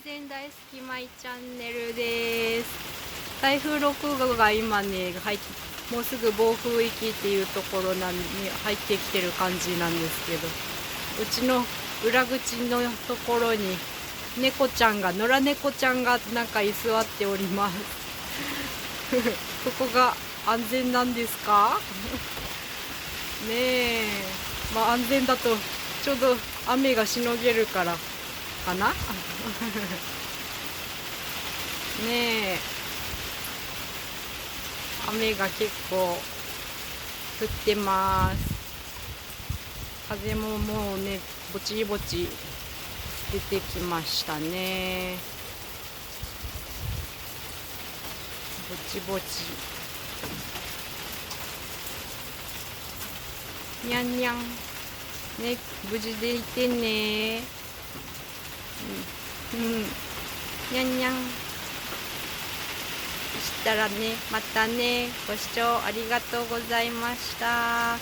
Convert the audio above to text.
全大好きマイチャンネルです。台風6号が今ね、もうすぐ暴風域っていうところに入ってきてる感じなんですけど、うちの裏口のところに野良猫ちゃんがなんか居座っております。ここが安全なんですか？ねえ、まあ安全だとちょうど雨がしのげるからかな。ねえ、雨が結構降ってます。風ももうね、ぼちぼち出てきましたね。ぼちぼち。にゃんにゃん。ね、無事でいてね。うん。にゃんにゃん。そしたらね、またね、ご視聴ありがとうございました。